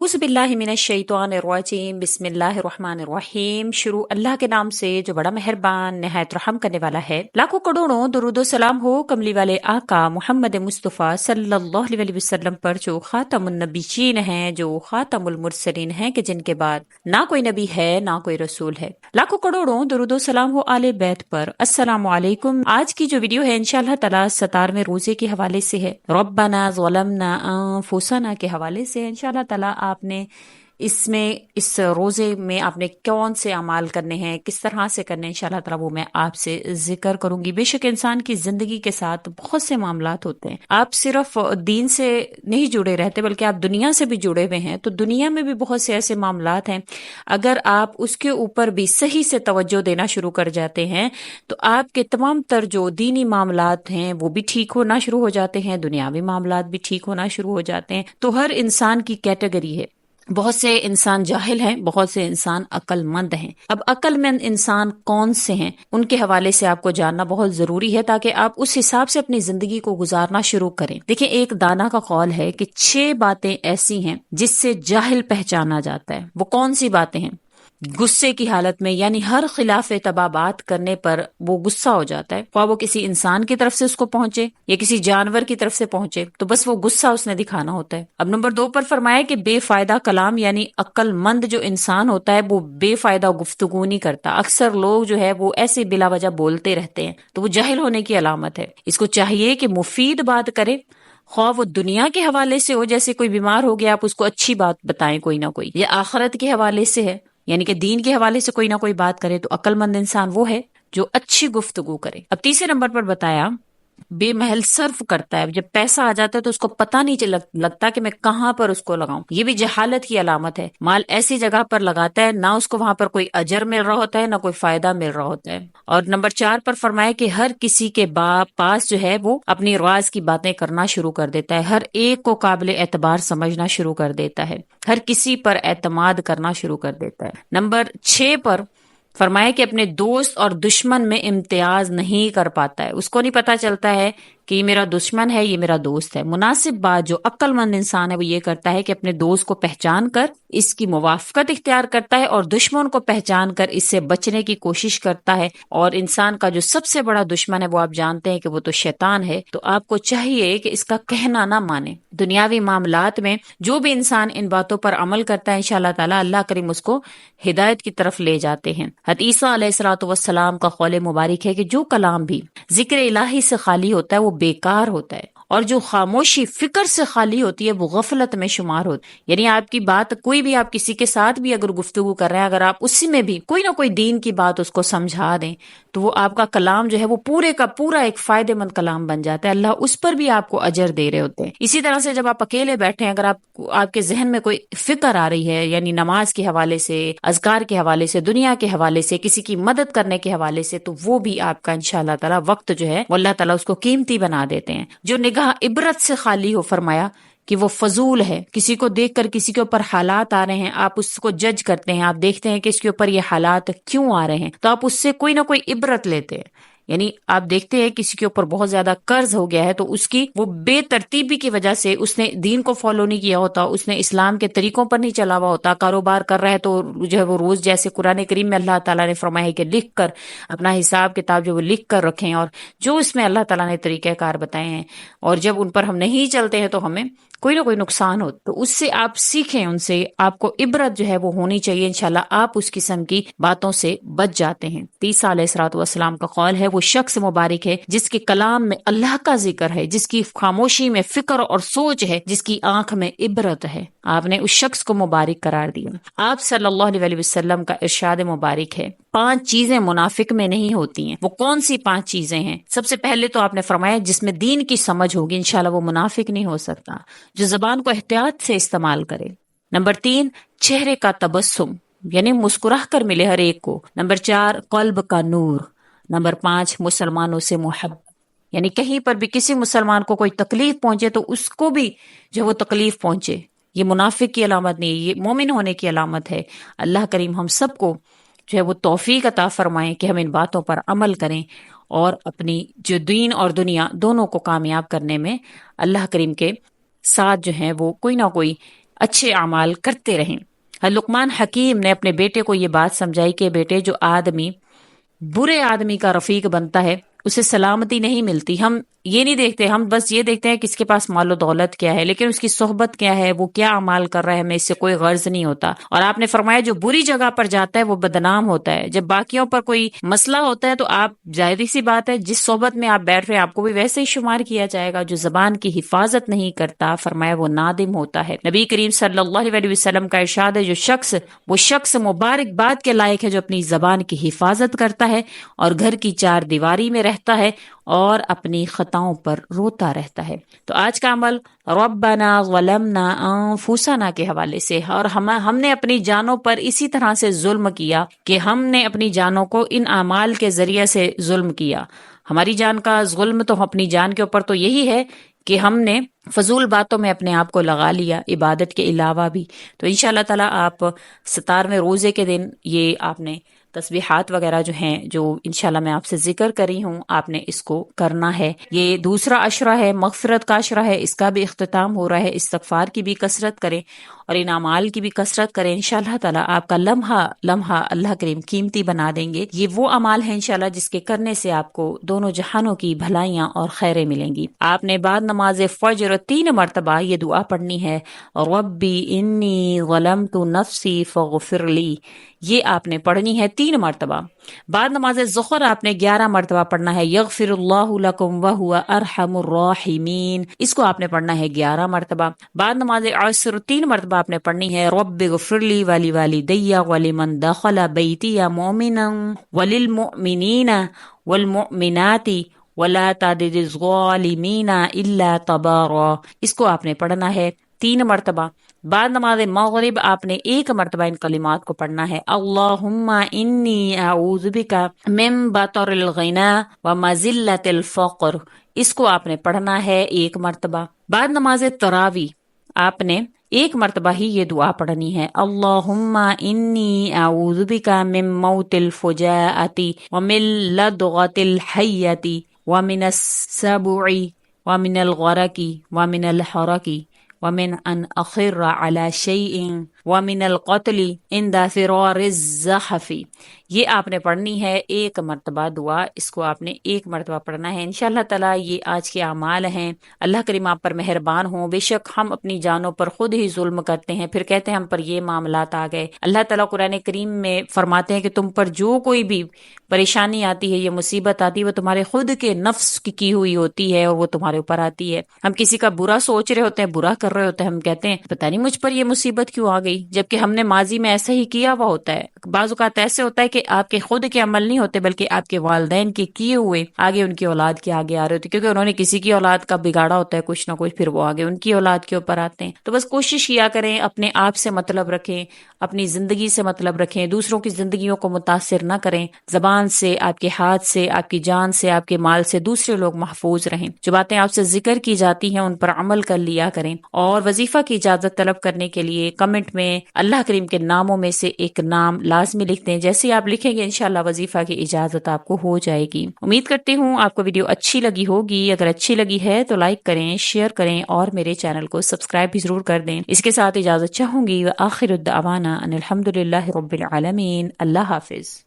اعوذ باللہ من الشیطان الرجیم بسم اللہ الرحمن الرحیم۔ شروع اللہ کے نام سے جو بڑا مہربان نہایت رحم کرنے والا ہے۔ لاکھوں کروڑوں درود و سلام ہو کملی والے آقا محمد مصطفیٰ صلی اللہ علیہ وسلم پر، جو خاتم النبیین ہیں، جو خاتم المرسلین ہیں، کہ جن کے بعد نہ کوئی نبی ہے نہ کوئی رسول ہے۔ لاکھوں کروڑوں درود و سلام ہو آل بیت پر۔ السلام علیکم۔ آج کی جو ویڈیو ہے انشاءاللہ تعالی 17ویں روزے کے حوالے سے ہے، ربنا ظلمنا انفسنا کے حوالے سے۔ انشاءاللہ تعالی آپ نے اس روزے میں آپ نے کون سے اعمال کرنے ہیں، کس طرح سے کرنے ہیں، انشاءاللہ تعالی وہ میں آپ سے ذکر کروں گی۔ بے شک انسان کی زندگی کے ساتھ بہت سے معاملات ہوتے ہیں، آپ صرف دین سے نہیں جڑے رہتے بلکہ آپ دنیا سے بھی جڑے ہوئے ہیں، تو دنیا میں بھی بہت سے ایسے معاملات ہیں، اگر آپ اس کے اوپر بھی صحیح سے توجہ دینا شروع کر جاتے ہیں تو آپ کے تمام تر جو دینی معاملات ہیں وہ بھی ٹھیک ہونا شروع ہو جاتے ہیں، دنیاوی معاملات بھی ٹھیک ہونا شروع ہو جاتے ہیں۔ تو ہر انسان کی کیٹیگری ہے، بہت سے انسان جاہل ہیں، بہت سے انسان عقل مند ہیں۔ اب عقل مند انسان کون سے ہیں، ان کے حوالے سے آپ کو جاننا بہت ضروری ہے تاکہ آپ اس حساب سے اپنی زندگی کو گزارنا شروع کریں۔ دیکھیں، ایک دانا کا قول ہے کہ 6 باتیں ایسی ہیں جس سے جاہل پہچانا جاتا ہے۔ وہ کون سی باتیں ہیں؟ غصے کی حالت میں، یعنی ہر خلاف اتباع بات کرنے پر وہ غصہ ہو جاتا ہے، خواہ وہ کسی انسان کی طرف سے اس کو پہنچے یا کسی جانور کی طرف سے پہنچے، تو بس وہ غصہ اس نے دکھانا ہوتا ہے۔ اب نمبر 2 پر فرمایا کہ بے فائدہ کلام، یعنی عقل مند جو انسان ہوتا ہے وہ بے فائدہ گفتگو نہیں کرتا۔ اکثر لوگ جو ہے وہ ایسے بلا وجہ بولتے رہتے ہیں، تو وہ جاہل ہونے کی علامت ہے۔ اس کو چاہیے کہ مفید بات کرے، خواہ وہ دنیا کے حوالے سے ہو، جیسے کوئی بیمار ہو گیا آپ اس کو اچھی بات بتائیں کوئی نہ کوئی، یا آخرت کے حوالے سے ہے، یعنی کہ دین کے حوالے سے کوئی نہ کوئی بات کرے، تو عقل مند انسان وہ ہے جو اچھی گفتگو کرے۔ اب تیسرے نمبر پر بتایا بے محل صرف کرتا ہے، جب پیسہ آ جاتا ہے تو اس کو پتہ نہیں لگتا کہ میں کہاں پر اس کو لگاؤں، یہ بھی جہالت کی علامت ہے۔ مال ایسی جگہ پر لگاتا ہے نہ اس کو وہاں پر کوئی اجر مل رہا ہوتا ہے نہ کوئی فائدہ مل رہا ہوتا ہے۔ اور نمبر 4 پر فرمایا کہ ہر کسی کے پاس جو ہے وہ اپنی راز کی باتیں کرنا شروع کر دیتا ہے، ہر ایک کو قابل اعتبار سمجھنا شروع کر دیتا ہے، ہر کسی پر اعتماد کرنا شروع کر دیتا ہے۔ نمبر 6 پر فرمایا کہ اپنے دوست اور دشمن میں امتیاز نہیں کر پاتا ہے، اس کو نہیں پتا چلتا ہے کہ یہ میرا دشمن ہے یہ میرا دوست ہے۔ مناسب بات جو عقل مند انسان ہے وہ یہ کرتا ہے کہ اپنے دوست کو پہچان کر اس کی موافقت اختیار کرتا ہے اور دشمن کو پہچان کر اس سے بچنے کی کوشش کرتا ہے۔ اور انسان کا جو سب سے بڑا دشمن ہے وہ آپ جانتے ہیں کہ وہ تو شیطان ہے، تو آپ کو چاہیے کہ اس کا کہنا نہ مانے۔ دنیاوی معاملات میں جو بھی انسان ان باتوں پر عمل کرتا ہے انشاءاللہ تعالی اللہ کریم اس کو ہدایت کی طرف لے جاتے ہیں۔ حضرت عیسیٰ علیہ الصلوۃ والسلام کا قول مبارک ہے کہ جو کلام بھی ذکر الہی سے خالی ہوتا ہے وہ بیکار ہوتا ہے، اور جو خاموشی فکر سے خالی ہوتی ہے وہ غفلت میں شمار ہوتی ہے۔ یعنی آپ کی بات کوئی بھی، آپ کسی کے ساتھ بھی اگر گفتگو کر رہے ہیں، اگر آپ اسی میں بھی کوئی نہ کوئی دین کی بات اس کو سمجھا دیں تو وہ آپ کا کلام جو ہے وہ پورے کا پورا ایک فائدے مند کلام بن جاتا ہے، اللہ اس پر بھی آپ کو اجر دے رہے ہوتے ہیں۔ اسی طرح سے جب آپ اکیلے بیٹھے ہیں، اگر آپ کے ذہن میں کوئی فکر آ رہی ہے، یعنی نماز کے حوالے سے، اذکار کے حوالے سے، دنیا کے حوالے سے، کسی کی مدد کرنے کے حوالے سے، تو وہ بھی آپ کا انشاءاللہ تعالی وقت جو ہے وہ اللہ تعالیٰ اس کو قیمتی بنا دیتے ہیں۔ جو نگاہ عبرت سے خالی ہو، فرمایا کہ وہ فضول ہے۔ کسی کو دیکھ کر کسی کے اوپر حالات آ رہے ہیں، آپ اس کو جج کرتے ہیں، آپ دیکھتے ہیں کہ اس کے اوپر یہ حالات کیوں آ رہے ہیں، تو آپ اس سے کوئی نہ کوئی عبرت لیتے ہیں۔ یعنی آپ دیکھتے ہیں کسی کے اوپر بہت زیادہ قرض ہو گیا ہے تو اس کی وہ بے ترتیبی کی وجہ سے اس نے دین کو فالو نہیں کیا ہوتا، اس نے اسلام کے طریقوں پر نہیں چلا ہوا ہوتا، کاروبار کر رہا ہے تو جو ہے وہ روز، جیسے قرآن کریم میں اللہ تعالیٰ نے فرمایا ہے کہ لکھ کر اپنا حساب کتاب جو وہ لکھ کر رکھیں، اور جو اس میں اللہ تعالیٰ نے طریقہ کار بتائے ہیں، اور جب ان پر ہم نہیں چلتے ہیں تو ہمیں کوئی نہ کوئی نقصان ہو، تو اس سے آپ سیکھیں، ان سے آپ کو عبرت جو ہے وہ ہونی چاہیے، انشاءاللہ آپ اس قسم کی باتوں سے بچ جاتے ہیں۔ عیسیٰ علیہ الصلوۃ والسلام کا قول ہے وہ شخص مبارک ہے جس کے کلام میں اللہ کا ذکر ہے، جس کی خاموشی میں فکر اور سوچ ہے، جس کی آنکھ میں عبرت ہے۔ آپ نے اس شخص کو مبارک قرار دیا۔ آپ صلی اللہ علیہ وسلم کا ارشاد مبارک ہے 5 چیزیں منافق میں نہیں ہوتی ہیں۔ وہ کون سی 5 چیزیں ہیں؟ سب سے پہلے تو آپ نے فرمایا جس میں دین کی سمجھ ہوگی انشاءاللہ وہ منافق نہیں ہو سکتا، جو زبان کو احتیاط سے استعمال کرے۔ نمبر 3 چہرے کا تبسم، یعنی مسکرا کر ملے ہر ایک کو۔ نمبر 4 قلب کا نور۔ نمبر 5 مسلمانوں سے محبت، یعنی کہیں پر بھی کسی مسلمان کو کوئی تکلیف پہنچے تو اس کو بھی جو وہ تکلیف پہنچے۔ یہ منافق کی علامت نہیں، یہ مومن ہونے کی علامت ہے۔ اللہ کریم ہم سب کو جو ہے وہ توفیق عطا فرمائیں کہ ہم ان باتوں پر عمل کریں اور اپنی جو دین اور دنیا دونوں کو کامیاب کرنے میں اللہ کریم کے ساتھ جو ہے وہ کوئی نہ کوئی اچھے اعمال کرتے رہیں۔ لقمان حکیم نے اپنے بیٹے کو یہ بات سمجھائی کہ بیٹے، جو آدمی برے آدمی کا رفیق بنتا ہے اسے سلامتی نہیں ملتی۔ ہم یہ نہیں دیکھتے، ہم بس یہ دیکھتے ہیں کہ اس کے پاس مال و دولت کیا ہے، لیکن اس کی صحبت کیا ہے، وہ کیا اعمال کر رہا ہے، ہمیں اس سے کوئی غرض نہیں ہوتا۔ اور آپ نے فرمایا جو بری جگہ پر جاتا ہے وہ بدنام ہوتا ہے۔ جب باقیوں پر کوئی مسئلہ ہوتا ہے تو آپ، ظاہری سی بات ہے، جس صحبت میں آپ بیٹھ رہے ہیں آپ کو بھی ویسے ہی شمار کیا جائے گا۔ جو زبان کی حفاظت نہیں کرتا، فرمایا وہ نادم ہوتا ہے۔ نبی کریم صلی اللہ علیہ وسلم کا ارشاد ہے، وہ شخص مبارک باد کے لائق ہے جو اپنی زبان کی حفاظت کرتا ہے اور گھر کی چار دیواری میں رہتا ہے اور اپنی خطاؤں پر روتا رہتا ہے۔ تو آج کا عمل ربنا ظلمنا انفسنا کے حوالے سے، اور ہم نے اپنی جانوں پر اسی طرح سے ظلم کیا کہ ہم نے اپنی جانوں کو ان اعمال کے ذریعے سے ظلم کیا۔ ہماری جان کا ظلم تو اپنی جان کے اوپر تو یہی ہے کہ ہم نے فضول باتوں میں اپنے آپ کو لگا لیا، عبادت کے علاوہ بھی۔ تو انشاءاللہ تعالیٰ آپ 17ویں روزے کے دن یہ آپ نے تسبیحات وغیرہ جو ہیں، جو انشاءاللہ میں آپ سے ذکر کری ہوں، آپ نے اس کو کرنا ہے۔ یہ دوسرا عشرہ ہے، مغفرت کا عشرہ ہے، اس کا بھی اختتام ہو رہا ہے۔ استغفار کی بھی کثرت کریں اور ان اعمال کی بھی کثرت کریں۔ انشاءاللہ تعالیٰ آپ کا لمحہ لمحہ اللہ کریم قیمتی بنا دیں گے۔ یہ وہ اعمال ہیں انشاءاللہ جس کے کرنے سے آپ کو دونوں جہانوں کی بھلائیاں اور خیریں ملیں گی۔ آپ نے بعد نماز فجر 3 مرتبہ یہ دعا پڑھنی ہے، ربی انی ظلمت نفسی فاغفر لی، یہ آپ نے پڑھنی ہے 3 مرتبہ۔ بعد نماز ظہر آپ نے 11 مرتبہ پڑھنا ہے، یغفر اللہ لکم وہو ارحم الراحمین، اس کو آپ نے پڑھنا ہے 11 مرتبہ۔ بعد نماز عصر 3 مرتبہ آپ نے پڑھنی ہے، رب اغفر لی ولوالدی ولمن دخل بیتی مؤمنا وللمؤمنین والمؤمنات ولا تزد الظالمین الا تبارا، اس کو آپ نے پڑھنا ہے 3 مرتبہ۔ بعد نماز مغرب آپ نے 1 مرتبہ ان کلمات کو پڑھنا ہے، اللہم انی اعوذ بک من بطر الغنا ومذلۃ الفقر، اس کو آپ نے پڑھنا ہے 1 مرتبہ۔ بعد نماز تراویح آپ نے 1 مرتبہ ہی یہ دعا پڑھنی ہے، اللہم انی اعوذ بک من موت الفجاءۃ ومن لدغۃ الحیۃ ومن السبع ومن الغرق ومن الحرق ومن ان اخر على شيء ومن القتل عند فرار الزحف، یہ آپ نے پڑھنی ہے 1 مرتبہ دعا، اس کو آپ نے 1 مرتبہ پڑھنا ہے۔ انشاءاللہ تعالیٰ یہ آج کے اعمال ہیں، اللہ کریم آپ پر مہربان ہوں۔ بے شک ہم اپنی جانوں پر خود ہی ظلم کرتے ہیں، پھر کہتے ہیں ہم پر یہ معاملات آ گئے۔ اللہ تعالیٰ قرآن کریم میں فرماتے ہیں کہ تم پر جو کوئی بھی پریشانی آتی ہے، یہ مصیبت آتی ہے، وہ تمہارے خود کے نفس کی ہوئی ہوتی ہے اور وہ تمہارے اوپر آتی ہے۔ ہم کسی کا برا سوچ رہے ہوتے ہیں، برا کر رہے ہوتے ہیں، ہم کہتے ہیں پتہ نہیں مجھ پر یہ مصیبت کیوں آ گئی، جبکہ ہم نے ماضی میں ایسا ہی کیا ہوا ہوتا ہے۔ بعض اوقات ایسے ہوتا ہے کہ آپ کے خود کے عمل نہیں ہوتے بلکہ آپ کے والدین کے کیے ہوئے آگے ان کی اولاد کے آگے آ رہے ہوتے، کیونکہ انہوں نے کسی کی اولاد کا بگاڑا ہوتا ہے کچھ نہ کچھ، پھر وہ آگے ان کی اولاد کے اوپر آتے ہیں۔ تو بس کوشش کیا کریں، اپنے آپ سے مطلب رکھیں، اپنی زندگی سے مطلب رکھیں، دوسروں کی زندگیوں کو متاثر نہ کریں۔ زبان سے، آپ کے ہاتھ سے، آپ کی جان سے، آپ کے مال سے دوسرے لوگ محفوظ رہیں۔ جو باتیں آپ سے ذکر کی جاتی ہیں ان پر عمل کر لیا کریں، اور وظیفہ کی اجازت طلب کرنے کے لیے کمنٹ میں اللہ کریم کے ناموں میں سے ایک نام لازمی لکھ دیں۔ جیسے آپ لکھیں گے انشاءاللہ وظیفہ کی اجازت آپ کو ہو جائے گی۔ امید کرتی ہوں آپ کو ویڈیو اچھی لگی ہوگی۔ اگر اچھی لگی ہے تو لائک کریں، شیئر کریں اور میرے چینل کو سبسکرائب بھی ضرور کر دیں۔ اس کے ساتھ اجازت چاہوں گی، وآخر الدعوانا ان الحمد للہ رب العالمین۔ اللہ حافظ۔